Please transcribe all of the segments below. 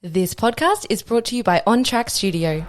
This podcast is brought to you by On Track Studio.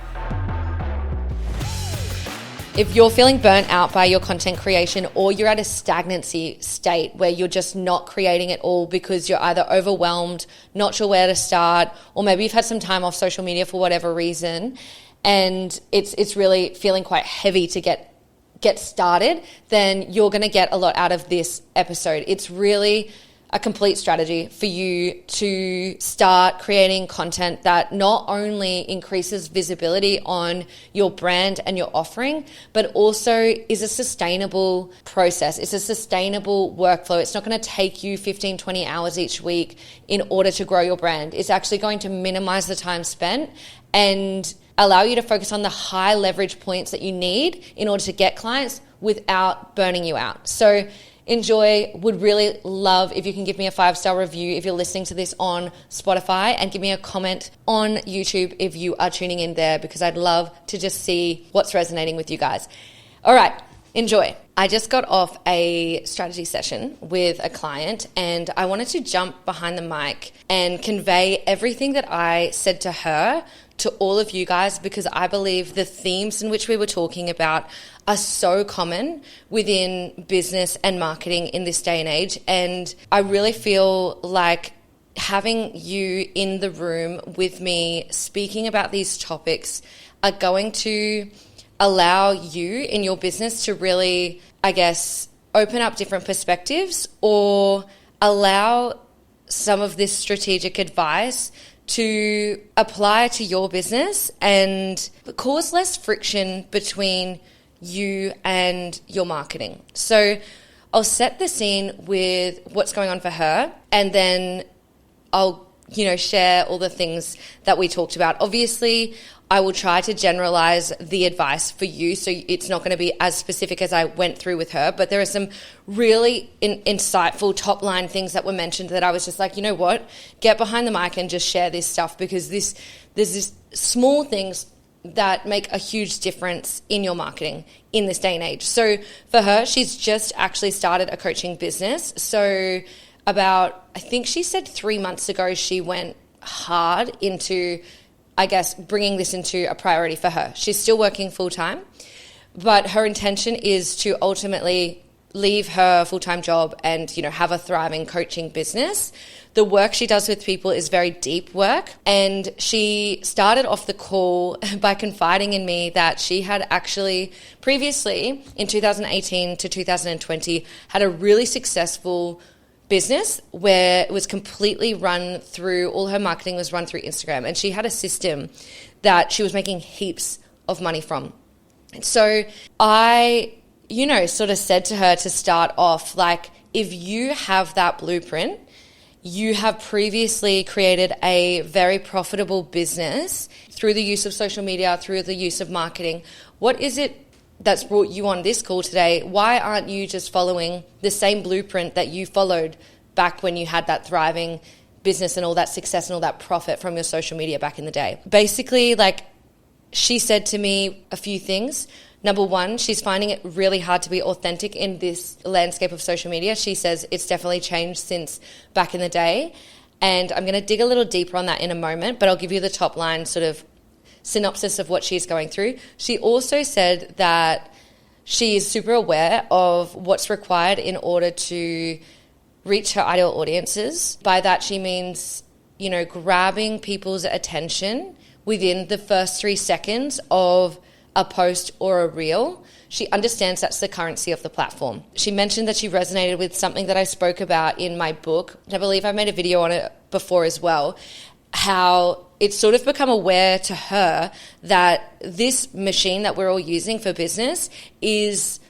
If you're feeling burnt out by your content creation, or you're at a stagnancy state where you're just not creating at all because you're either overwhelmed, not sure where to start, or maybe you've had some time off social media for whatever reason, and it's really feeling quite heavy to get started, then you're going to get a lot out of this episode. It's really a complete strategy for you to start creating content that not only increases visibility on your brand and your offering, but also is a sustainable process. It's a sustainable workflow. It's not going to take you 15, 20 hours each week in order to grow your brand. It's actually going to minimize the time spent and allow you to focus on the high leverage points that you need in order to get clients without burning you out. So enjoy. Would really love if you can give me a 5-star review if you're listening to this on Spotify, and give me a comment on YouTube if you are tuning in there, because I'd love to just see what's resonating with you guys. All right, enjoy. I just got off a strategy session with a client, and I wanted to jump behind the mic and convey everything that I said to her to all of you guys, because I believe the themes in which we were talking about are so common within business and marketing in this day and age. And I really feel like having you in the room with me speaking about these topics are going to allow you in your business to really, I guess, open up different perspectives, or allow some of this strategic advice to apply to your business and cause less friction between you and your marketing. So I'll set the scene with what's going on for her, and then I'll, share all the things that we talked about. Obviously, I will try to generalize the advice for you, so it's not going to be as specific as I went through with her, but there are some really insightful top-line things that were mentioned that I was just like, you know what, get behind the mic and just share this stuff, because there's this small things that make a huge difference in your marketing in this day and age. So for her, she's just actually started a coaching business. So about, I think she said 3 months ago, she went hard into, I guess, bringing this into a priority for her. She's still working full-time, but her intention is to ultimately leave her full-time job and, have a thriving coaching business. The work she does with people is very deep work, and she started off the call by confiding in me that she had actually previously, in 2018 to 2020, had a really successful business where it was completely run through, all her marketing was run through Instagram, and she had a system that she was making heaps of money from. So I, sort of said to her to start off, like, if you have that blueprint, you have previously created a very profitable business through the use of social media, through the use of marketing. What is it that's brought you on this call today? Why aren't you just following the same blueprint that you followed back when you had that thriving business and all that success and all that profit from your social media back in the day? Basically, she said to me a few things. Number one, she's finding it really hard to be authentic in this landscape of social media. She says it's definitely changed since back in the day. And I'm going to dig a little deeper on that in a moment, but I'll give you the top line sort of synopsis of what she's going through. She also said that she is super aware of what's required in order to reach her ideal audiences. By that, she means, grabbing people's attention within the first 3 seconds of a post or a reel. She understands that's the currency of the platform. She mentioned that she resonated with something that I spoke about in my book. I believe I made a video on it before as well, how it's sort of become aware to her that this machine that we're all using for business is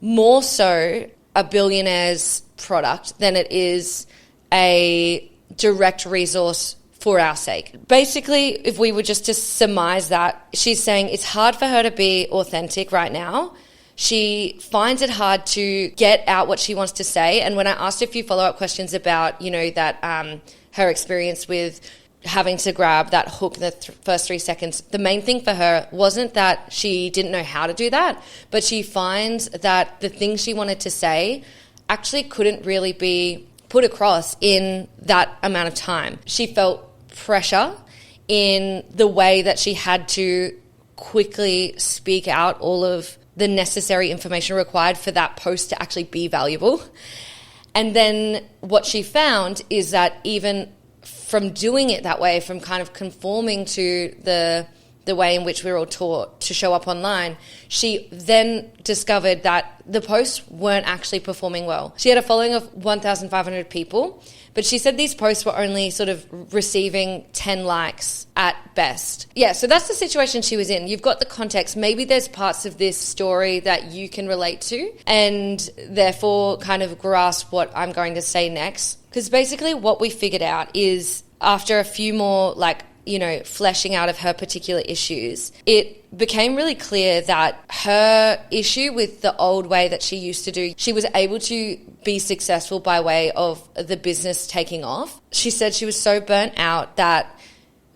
more so a billionaire's product than it is a direct resource for our sake. Basically, if we were just to surmise that, she's saying it's hard for her to be authentic right now. She finds it hard to get out what she wants to say. And when I asked a few follow-up questions about, her experience with having to grab that hook in the first 3 seconds, the main thing for her wasn't that she didn't know how to do that, but she finds that the things she wanted to say actually couldn't really be put across in that amount of time. She felt pressure in the way that she had to quickly speak out all of the necessary information required for that post to actually be valuable. And then what she found is that even from doing it that way, from kind of conforming to the way in which we were all taught to show up online, she then discovered that the posts weren't actually performing well. She had a following of 1,500 people, but she said these posts were only sort of receiving 10 likes at best. Yeah, so that's the situation she was in. You've got the context. Maybe there's parts of this story that you can relate to and therefore kind of grasp what I'm going to say next. Because basically what we figured out is after a few more fleshing out of her particular issues, it became really clear that her issue with the old way that she used to do, she was able to be successful by way of the business taking off. She said she was so burnt out that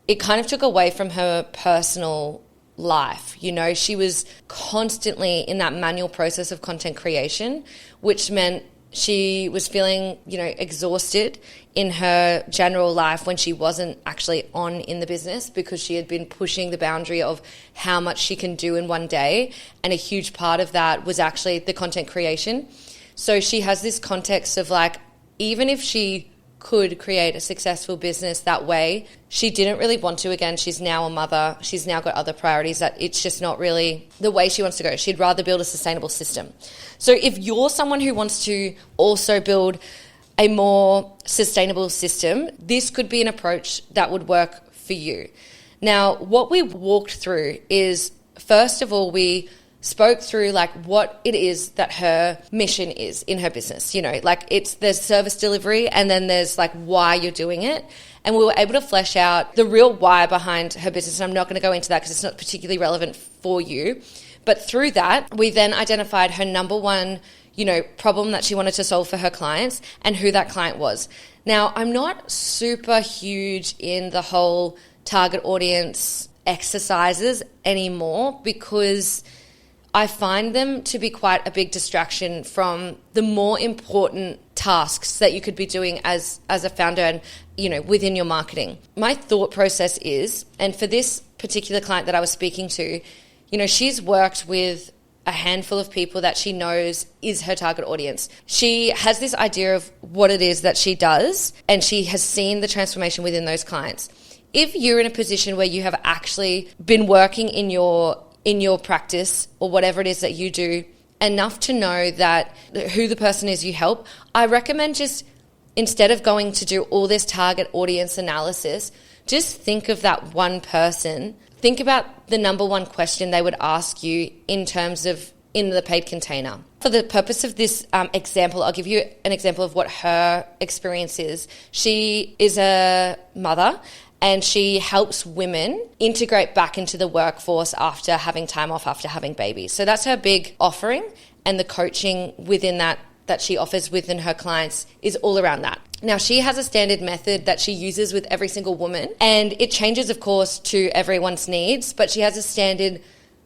it kind of took away from her personal life. She was constantly in that manual process of content creation, which meant she was feeling, exhausted in her general life when she wasn't actually on in the business, because she had been pushing the boundary of how much she can do in one day. And a huge part of that was actually the content creation. So she has this context of even if she could create a successful business that way, she didn't really want to. Again, she's now a mother. She's now got other priorities that it's just not really the way she wants to go. She'd rather build a sustainable system. So if you're someone who wants to also build a more sustainable system, this could be an approach that would work for you. Now, what we walked through is, first of all, we spoke through what it is that her mission is in her business. There's service delivery, and then there's why you're doing it. And we were able to flesh out the real why behind her business. And I'm not going to go into that because it's not particularly relevant for you. But through that, we then identified her number one, problem that she wanted to solve for her clients and who that client was. Now, I'm not super huge in the whole target audience exercises anymore, because I find them to be quite a big distraction from the more important tasks that you could be doing as a founder and, within your marketing. My thought process is, and for this particular client that I was speaking to, she's worked with a handful of people that she knows is her target audience. She has this idea of what it is that she does, and she has seen the transformation within those clients. If you're in a position where you have actually been working in your practice or whatever it is that you do enough to know that who the person is you help, I recommend just, instead of going to do all this target audience analysis, just think of that one person. Think about the number one question they would ask you in terms of in the paid container. For the purpose of this example, I'll give you an example of what her experience is. She is a mother, and she helps women integrate back into the workforce after having time off, after having babies. So that's her big offering, and the coaching within that she offers within her clients is all around that. Now, she has a standard method that she uses with every single woman, and it changes, of course, to everyone's needs, but she has a standard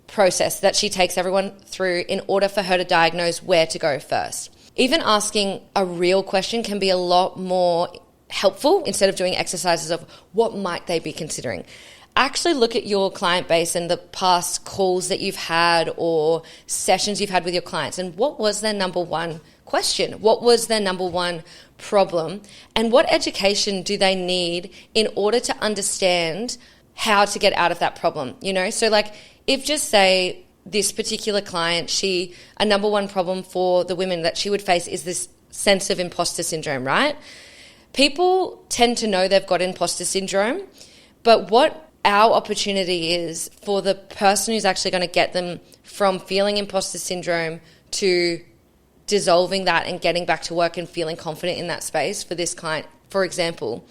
process that she takes everyone through in order for her to diagnose where to go first. Even asking a real question can be a lot more helpful instead of doing exercises of what might they be considering. Actually look at your client base and the past calls that you've had or sessions you've had with your clients, and what was their number one question? What was their number one problem? And what education do they need in order to understand how to get out of that problem? So if just say this particular client, a number one problem for the women that she would face is this sense of imposter syndrome, right? People tend to know they've got imposter syndrome, but what our opportunity is for the person who's actually going to get them from feeling imposter syndrome to dissolving that and getting back to work and feeling confident in that space for this client, for example,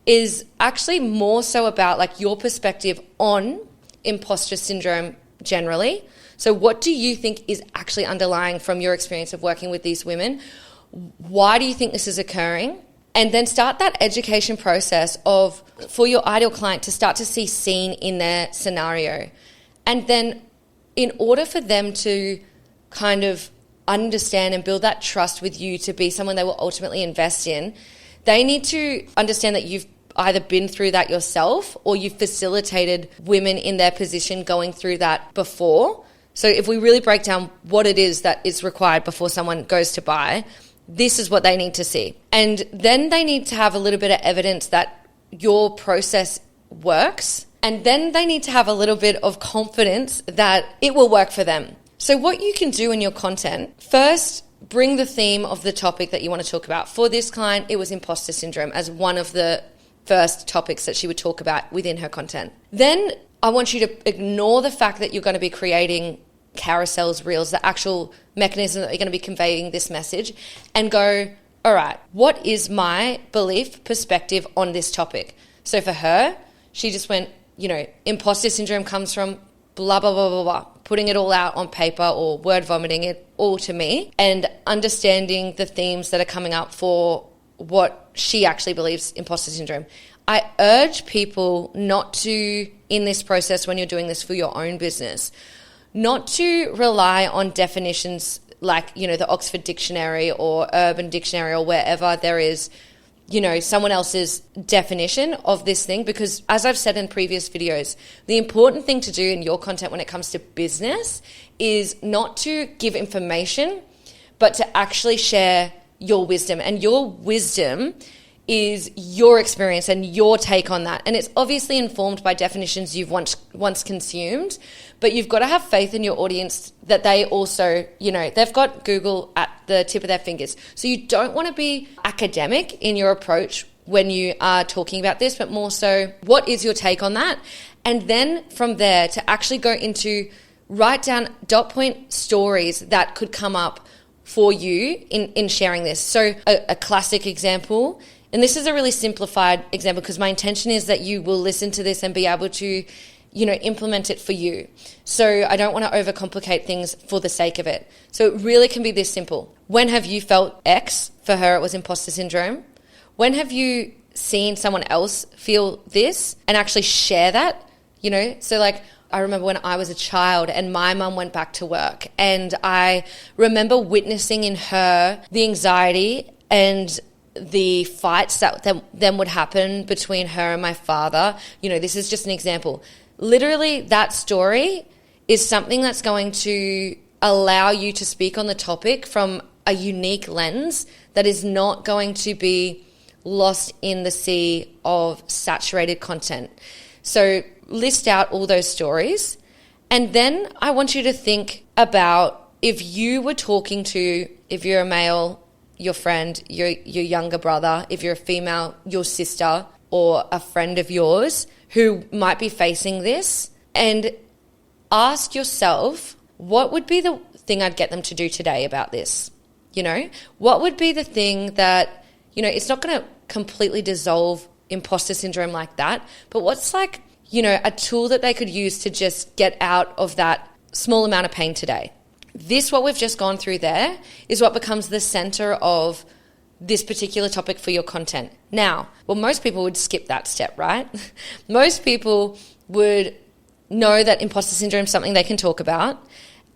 is actually more so about your perspective on imposter syndrome generally. So what do you think is actually underlying from your experience of working with these women? Why do you think this is occurring? And then start that education process for your ideal client to start to see seen in their scenario. And then in order for them to kind of understand and build that trust with you to be someone they will ultimately invest in, they need to understand that you've either been through that yourself or you've facilitated women in their position going through that before. So if we really break down what it is that is required before someone goes to buy, this is what they need to see. And then they need to have a little bit of evidence that your process works. And then they need to have a little bit of confidence that it will work for them. So what you can do in your content, first, bring the theme of the topic that you want to talk about. For this client, it was imposter syndrome as one of the first topics that she would talk about within her content. Then I want you to ignore the fact that you're going to be creating carousels, reels, the actual mechanism that you're going to be conveying this message, and go, all right, what is my belief, perspective on this topic? So for her, she just went, imposter syndrome comes from blah, blah, blah, blah, blah, putting it all out on paper or word vomiting it all to me, and understanding the themes that are coming up for what she actually believes imposter syndrome. I urge people not to, in this process, when you're doing this for your own business, not to rely on definitions like, the Oxford Dictionary or Urban Dictionary or wherever there is, someone else's definition of this thing. Because as I've said in previous videos, the important thing to do in your content when it comes to business is not to give information, but to actually share your wisdom. And your wisdom is your experience and your take on that. And it's obviously informed by definitions you've once consumed, but you've got to have faith in your audience that they also, they've got Google at the tip of their fingers. So you don't want to be academic in your approach when you are talking about this, but more so, what is your take on that? And then from there to actually go into write down dot point stories that could come up for you in sharing this. So a classic example, and this is a really simplified example because my intention is that you will listen to this and be able to, implement it for you. So I don't want to overcomplicate things for the sake of it. So it really can be this simple. When have you felt X? For her, it was imposter syndrome. When have you seen someone else feel this and actually share that? So like, I remember when I was a child and my mum went back to work, and I remember witnessing in her the anxiety and the fights that then would happen between her and my father. This is just an example. Literally, that story is something that's going to allow you to speak on the topic from a unique lens that is not going to be lost in the sea of saturated content. So list out all those stories, and then I want you to think about if you were talking to, if you're a male, your friend, your younger brother, if you're a female, your sister, or a friend of yours who might be facing this, and ask yourself, what would be the thing I'd get them to do today about this? What would be the thing that, it's not going to completely dissolve imposter syndrome like that, but what's like, a tool that they could use to just get out of that small amount of pain today? This, what we've just gone through there, is what becomes the center of this particular topic for your content. Now, most people would skip that step, right? Most people would know that imposter syndrome is something they can talk about,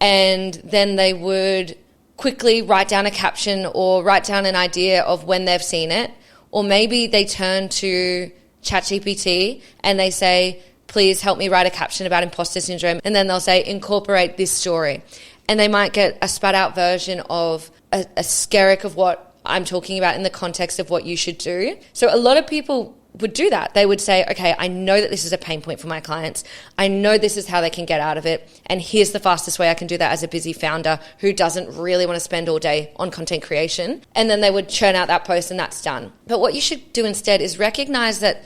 and then they would quickly write down a caption or write down an idea of when they've seen it, or maybe they turn to ChatGPT and they say, please help me write a caption about imposter syndrome, and then they'll say, incorporate this story. And they might get a spat out version of a skerrick of what I'm talking about in the context of what you should do. So a lot of people would do that. They would say, okay, I know that this is a pain point for my clients. I know this is how they can get out of it. And here's the fastest way I can do that as a busy founder who doesn't really want to spend all day on content creation. And then they would churn out that post and that's done. But what you should do instead is recognize that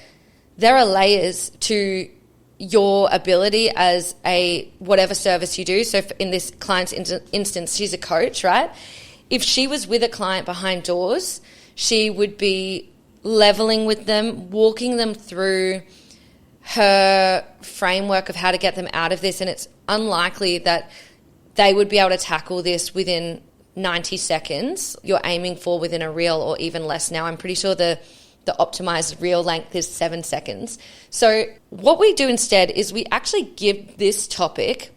there are layers to your ability as a whatever service you do. So in this client's instance, she's a coach, right? If she was with a client behind doors, she would be leveling with them, walking them through her framework of how to get them out of this. And it's unlikely that they would be able to tackle this within 90 seconds. You're aiming for within a reel or even less now. I'm pretty sure the optimized reel length is 7 seconds. So what we do instead is we actually give this topic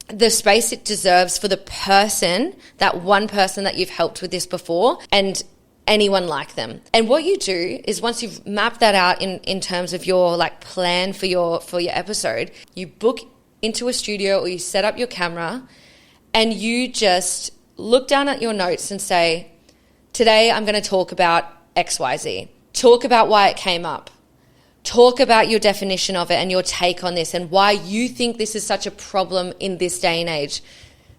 the space it deserves for the person, that one person that you've helped with this before, and anyone like them. And what you do is once you've mapped that out in terms of your like plan for your episode, you book into a studio or you set up your camera and you just look down at your notes and say, today I'm going to talk about XYZ. Talk about why it came up. Talk about your definition of it and your take on this and why you think this is such a problem in this day and age.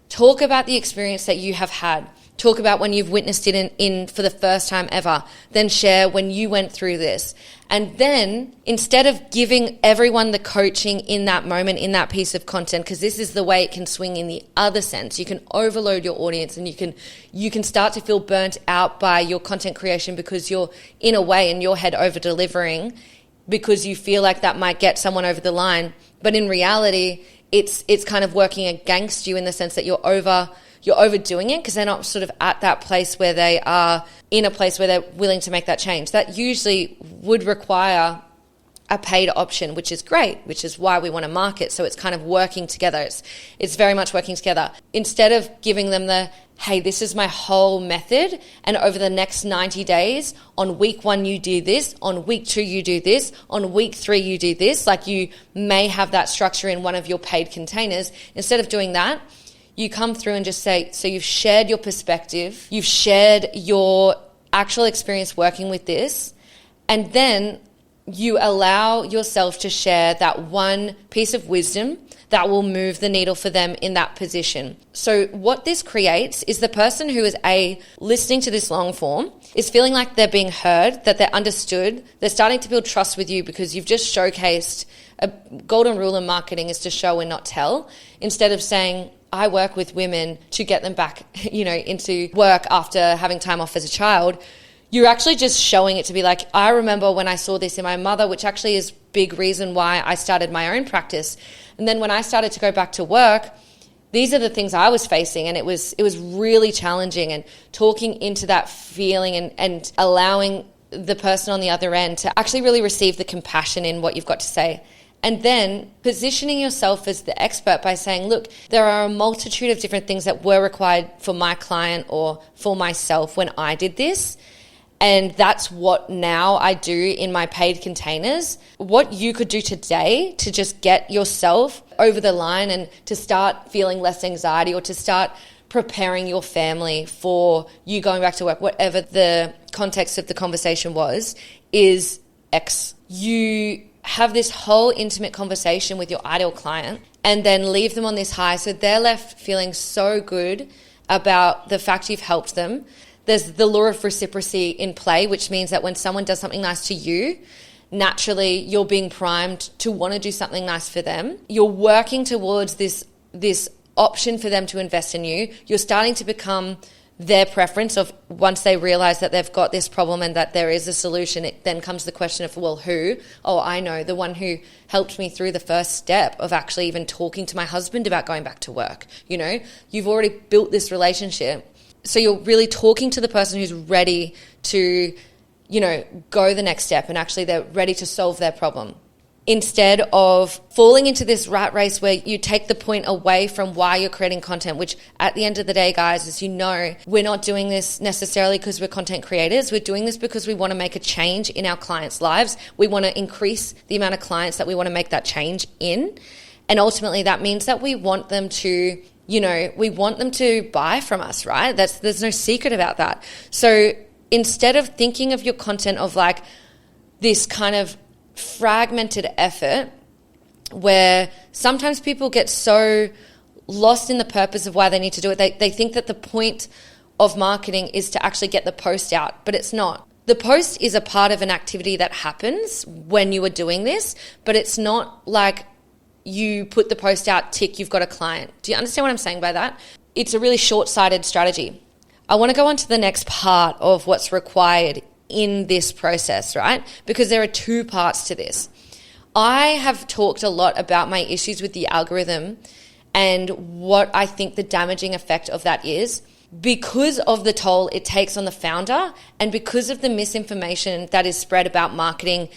Talk about the experience that you have had. Talk about when you've witnessed it in for the first time ever. Then share when you went through this. And then instead of giving everyone the coaching in that moment, in that piece of content, because this is the way it can swing in the other sense. You can overload your audience and you can start to feel burnt out by your content creation because you're in a way in your head over delivering because you feel like that might get someone over the line. But in reality, it's kind of working against you in the sense that you're overdoing it because they're not sort of at that place where they are in a place where they're willing to make that change. That usually would require a paid option, which is great, which is why we want to market. So it's kind of working together. It's very much working together. Instead of giving them the, hey, this is my whole method, and over the next 90 days, on week 1 you do this, on week 2 you do this, on week 3 you do this, like you may have that structure in one of your paid containers. Instead of doing that, you come through and just say, so you've shared your perspective, you've shared your actual experience working with this, and then you allow yourself to share that one piece of wisdom that will move the needle for them in that position. So what this creates is the person who is listening to this long form is feeling like they're being heard, that they're understood, they're starting to build trust with you because you've just showcased a golden rule in marketing is to show and not tell, instead of saying, I work with women to get them back, into work after having time off as a child. You're actually just showing it to be like, I remember when I saw this in my mother, which actually is a big reason why I started my own practice. And then when I started to go back to work, these are the things I was facing, and it was really challenging, and talking into that feeling and allowing the person on the other end to actually really receive the compassion in what you've got to say. And then positioning yourself as the expert by saying, look, there are a multitude of different things that were required for my client or for myself when I did this. And that's what now I do in my paid containers. What you could do today to just get yourself over the line and to start feeling less anxiety or to start preparing your family for you going back to work, whatever the context of the conversation was, is X. You have this whole intimate conversation with your ideal client and then leave them on this high so they're left feeling so good about the fact you've helped them. There's the law of reciprocity in play, which means that when someone does something nice to you, naturally you're being primed to want to do something nice for them. You're working towards this option for them to invest in you. You're starting to become their preference of once they realize that they've got this problem and that there is a solution, it then comes the question of, well, who? Oh, I know, the one who helped me through the first step of actually even talking to my husband about going back to work. You've already built this relationship. So you're really talking to the person who's ready to, go the next step and actually they're ready to solve their problem. Instead of falling into this rat race where you take the point away from why you're creating content, which at the end of the day, guys, as you know, we're not doing this necessarily because we're content creators. We're doing this because we want to make a change in our clients' lives. We want to increase the amount of clients that we want to make that change in. And ultimately that means that we want them to, we want them to buy from us, right? There's no secret about that. So instead of thinking of your content of like this kind of fragmented effort where sometimes people get so lost in the purpose of why they need to do it. They think that the point of marketing is to actually get the post out, but it's not. The post is a part of an activity that happens when you are doing this, but it's not like you put the post out, tick, you've got a client. Do you understand what I'm saying by that? It's a really short-sighted strategy. I want to go on to the next part of what's required in this process, right? Because there are 2 parts to this. I have talked a lot about my issues with the algorithm and what I think the damaging effect of that is because of the toll it takes on the founder and because of the misinformation that is spread about marketing.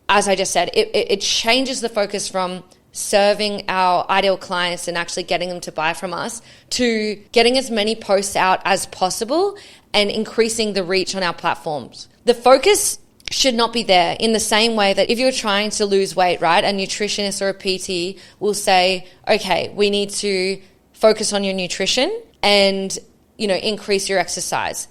As I just said, it changes the focus from serving our ideal clients and actually getting them to buy from us, to getting as many posts out as possible and increasing the reach on our platforms. The focus should not be there in the same way that if you're trying to lose weight, right, a nutritionist or a PT will say, okay, we need to focus on your nutrition and, increase your exercise.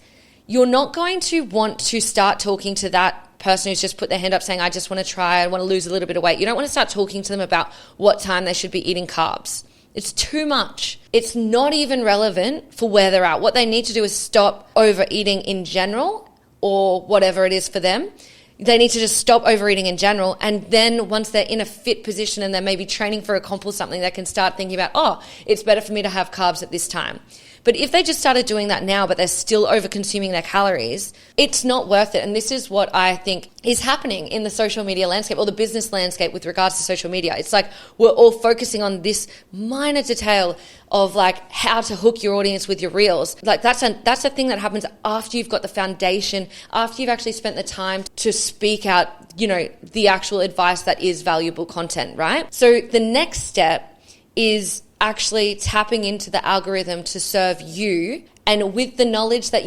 You're not going to want to start talking to that person who's just put their hand up saying, I just want to try, I want to lose a little bit of weight. You don't want to start talking to them about what time they should be eating carbs. It's too much. It's not even relevant for where they're at. What they need to do is stop overeating in general, or whatever it is for them. They need to just stop overeating in general. And then once they're in a fit position and they're maybe training for a comp or something, they can start thinking about, it's better for me to have carbs at this time. But if they just started doing that now, but they're still over consuming their calories, it's not worth it. And this is what I think is happening in the social media landscape, or the business landscape with regards to social media. It's like we're all focusing on this minor detail of like how to hook your audience with your reels. Like that's a thing that happens after you've got the foundation, after you've actually spent the time to speak out, the actual advice that is valuable content, right? So the next step is actually tapping into the algorithm to serve you, and with the knowledge that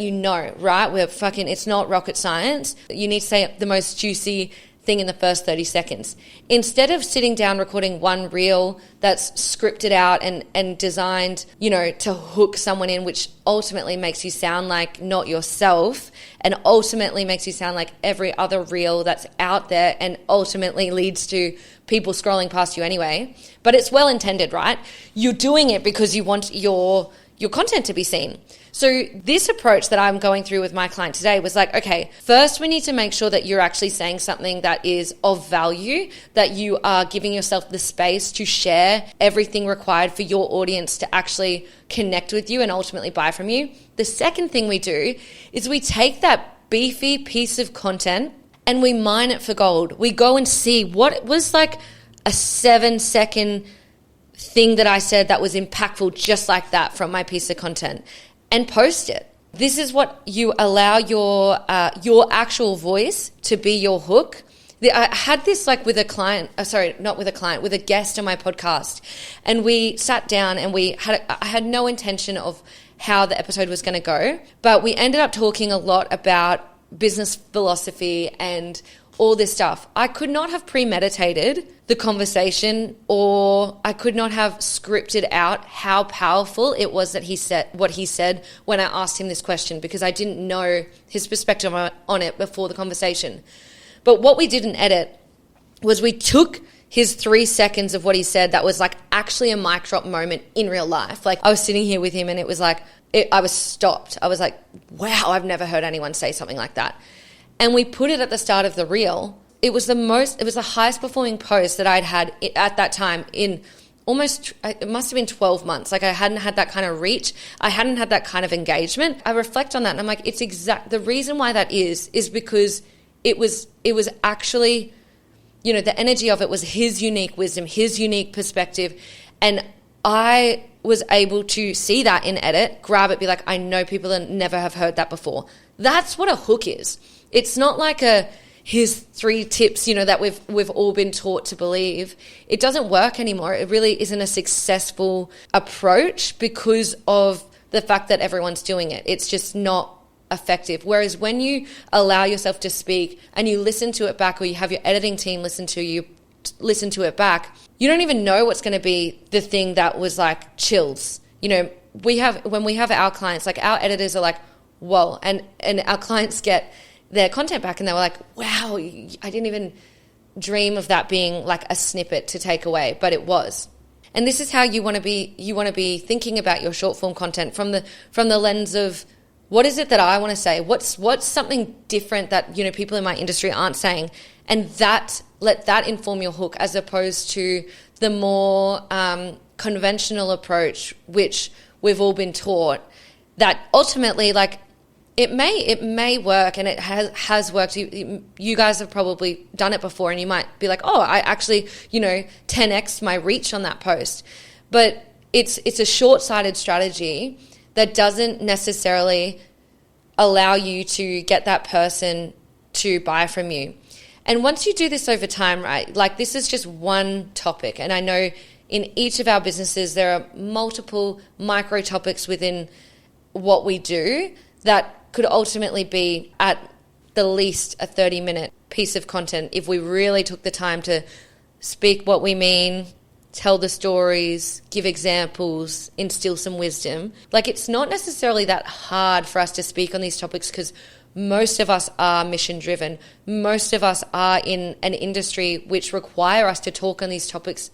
right? It's not rocket science. You need to say the most juicy thing in the first 30 seconds. Instead of sitting down recording one reel that's scripted out and designed, to hook someone in, which ultimately makes you sound like not yourself, and ultimately makes you sound like every other reel that's out there, and ultimately leads to people scrolling past you anyway. But it's well intended, right? You're doing it because you want your content to be seen. So this approach that I'm going through with my client today was like, okay, first we need to make sure that you're actually saying something that is of value, that you are giving yourself the space to share everything required for your audience to actually connect with you and ultimately buy from you. The second thing we do is we take that beefy piece of content and we mine it for gold. We go and see what was like a 7-second thing that I said that was impactful just like that from my piece of content, and post it. This is what you allow your actual voice to be your hook. I had this like with a client, with a guest on my podcast, and we sat down and I had no intention of how the episode was going to go, but we ended up talking a lot about business philosophy and all this stuff. I could not have premeditated the conversation, or I could not have scripted out how powerful it was that he said what he said when I asked him this question, because I didn't know his perspective on it before the conversation. But what we didn't edit was we took his 3 seconds of what he said that was like actually a mic drop moment in real life. Like I was sitting here with him and it was like, I was stopped. I was like, wow, I've never heard anyone say something like that. And we put it at the start of the reel. It was the highest performing post that I'd had at that time in almost, it must have been 12 months. Like I hadn't had that kind of reach. I hadn't had that kind of engagement. I reflect on that and I'm like, the reason why that is because it was actually, the energy of it was his unique wisdom, his unique perspective. And I was able to see that in edit, grab it, be like, I know people that never have heard that before. That's what a hook is. It's not like here's 3 tips, that we've all been taught to believe. It doesn't work anymore. It really isn't a successful approach because of the fact that everyone's doing it. It's just not effective. Whereas when you allow yourself to speak and you listen to it back, or you have your editing team listen to it back, you don't even know what's going to be the thing that was like chills. When we have our clients, like our editors are like, whoa, and our clients get their content back and they were like, wow, I didn't even dream of that being like a snippet to take away, but it was. And this is how you want to be thinking about your short form content from the lens of, what is it that I want to say? What's something different that, people in my industry aren't saying? And let that inform your hook, as opposed to the more conventional approach, which we've all been taught, that ultimately, like, it may work, and it has worked. You guys have probably done it before, and you might be like, oh, I actually, 10x my reach on that post. But it's a short-sighted strategy that doesn't necessarily allow you to get that person to buy from you. And once you do this over time, right, like this is just one topic. And I know in each of our businesses, there are multiple micro topics within what we do that could ultimately be at the least a 30-minute piece of content if we really took the time to speak what we mean, tell the stories, give examples, instill some wisdom. Like, it's not necessarily that hard for us to speak on these topics because most of us are mission driven. Most of us are in an industry which require us to talk on these topics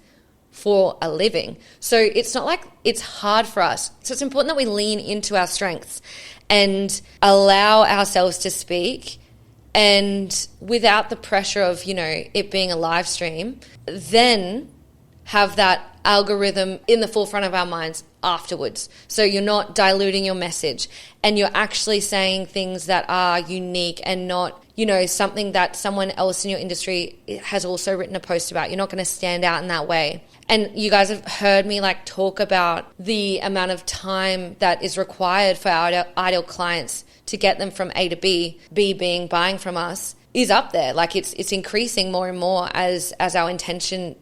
for a living. So it's not like it's hard for us. So it's important that we lean into our strengths and allow ourselves to speak, and without the pressure of, you know, it being a live stream, then have that algorithm in the forefront of our minds afterwards. So you're not diluting your message and you're actually saying things that are unique and not, you know, something that someone else in your industry has also written a post about. You're not going to stand out in that way. And you guys have heard me like talk about the amount of time that is required for our ideal clients to get them from A to B, B being buying from us, is up there. Like it's increasing more and more as our attention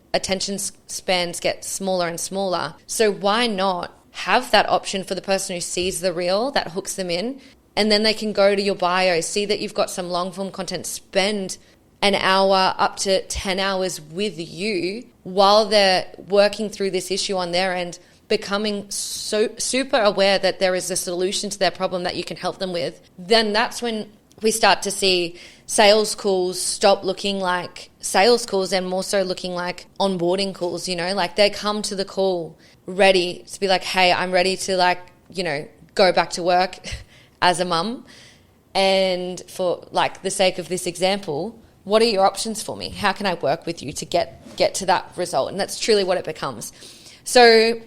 spans get smaller and smaller. So why not have that option for the person who sees the reel that hooks them in, and then they can go to your bio, see that you've got some long form content, spend an hour up to 10 hours with you while they're working through this issue on their end, becoming so super aware that there is a solution to their problem that you can help them with. Then that's when we start to see sales calls stop looking like sales calls and more so looking like onboarding calls, you know, like they come to the call ready to be like, hey, I'm ready to, like, you know, go back to work as a mum. And for like the sake of this example, what are your options for me? How can I work with you to get to that result? And that's truly what it becomes. So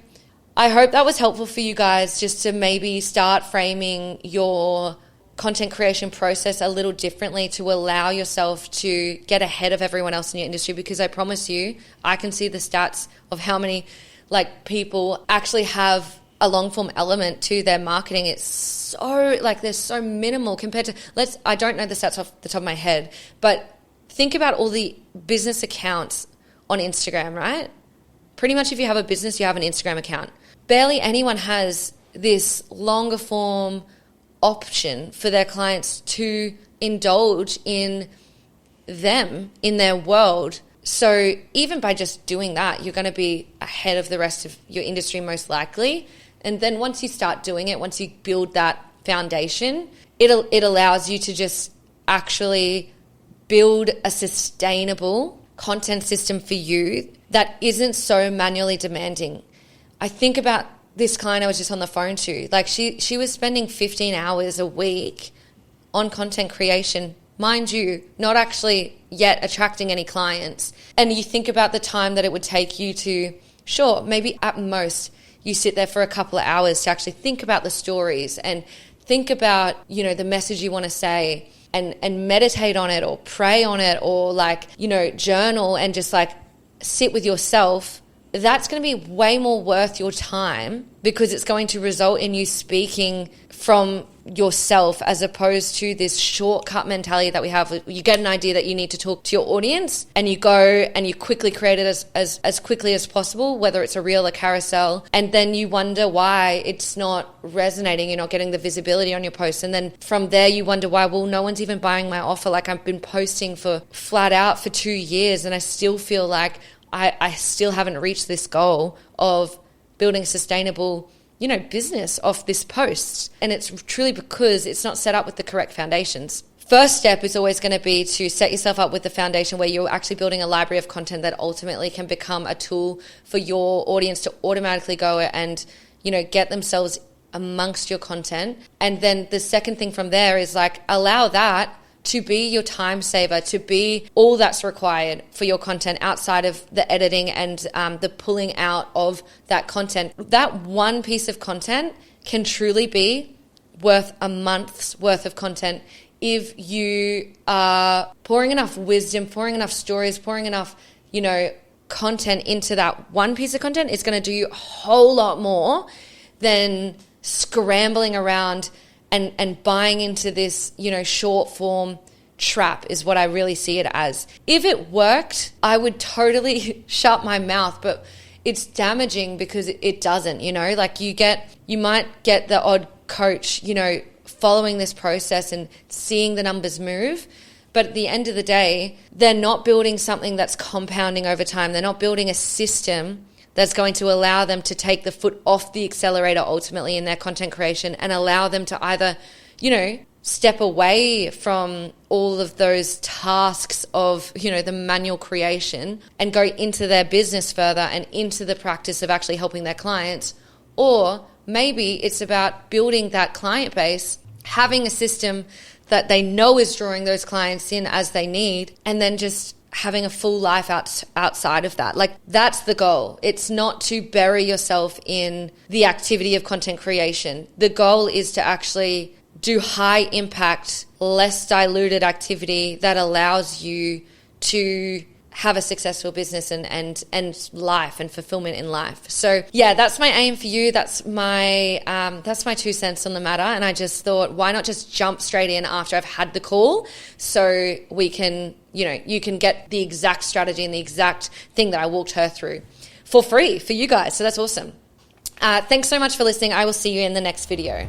I hope that was helpful for you guys, just to maybe start framing your content creation process a little differently to allow yourself to get ahead of everyone else in your industry. Because I promise you, I can see the stats of how many like people actually have a long form element to their marketing. It's so like they're so minimal compared to I don't know the stats off the top of my head, but think about all the business accounts on Instagram, right? Pretty much if you have a business, you have an Instagram account. Barely anyone has this longer form option for their clients to indulge in them, in their world. So even by just doing that, you're going to be ahead of the rest of your industry most likely. And then once you start doing it, once you build that foundation, it allows you to just actually build a sustainable content system for you that isn't so manually demanding. I think about this client I was just on the phone to. Like she was spending 15 hours a week on content creation, mind you, not actually yet attracting any clients. And you think about the time that it would take you to, sure, maybe at most you sit there for a couple of hours to actually think about the stories and think about, you know, the message you want to say, and meditate on it or pray on it or like, you know, journal and just like sit with yourself. That's going to be way more worth your time because it's going to result in you speaking from yourself as opposed to this shortcut mentality that we have. You get an idea that you need to talk to your audience and you go and you quickly create it as quickly as possible, whether it's a reel or carousel, and then you wonder why it's not resonating, you're not getting the visibility on your post. And then from there you wonder why, well, no one's even buying my offer. Like I've been posting for flat out for 2 years and I still feel like I still haven't reached this goal of building a sustainable, you know, business off this post. And it's truly because it's not set up with the correct foundations. First step is always going to be to set yourself up with the foundation where you're actually building a library of content that ultimately can become a tool for your audience to automatically go and, you know, get themselves amongst your content. And then the second thing from there is like allow that to be your time saver, to be all that's required for your content outside of the editing and the pulling out of that content. That one piece of content can truly be worth a month's worth of content if you are pouring enough wisdom, pouring enough stories, pouring enough, you know, content into that one piece of content. It's going to do you a whole lot more than scrambling around and buying into this, you know, short form trap is what I really see it as. If it worked, I would totally shut my mouth, but it's damaging because it doesn't, like you might get the odd coach, following this process and seeing the numbers move. But at the end of the day, they're not building something that's compounding over time. They're not building a system that's going to allow them to take the foot off the accelerator ultimately in their content creation and allow them to either, step away from all of those tasks of, the manual creation and go into their business further and into the practice of actually helping their clients. Or maybe it's about building that client base, having a system that they know is drawing those clients in as they need, and then just having a full life outside of that. Like, that's the goal. It's not to bury yourself in the activity of content creation. The goal is to actually do high impact, less diluted activity that allows you to have a successful business and life and fulfillment in life. So yeah, that's my aim for you. That's my 2 cents on the matter. And I just thought, why not just jump straight in after I've had the call, so we can, you can get the exact strategy and the exact thing that I walked her through for free for you guys. So that's awesome. Thanks so much for listening. I will see you in the next video.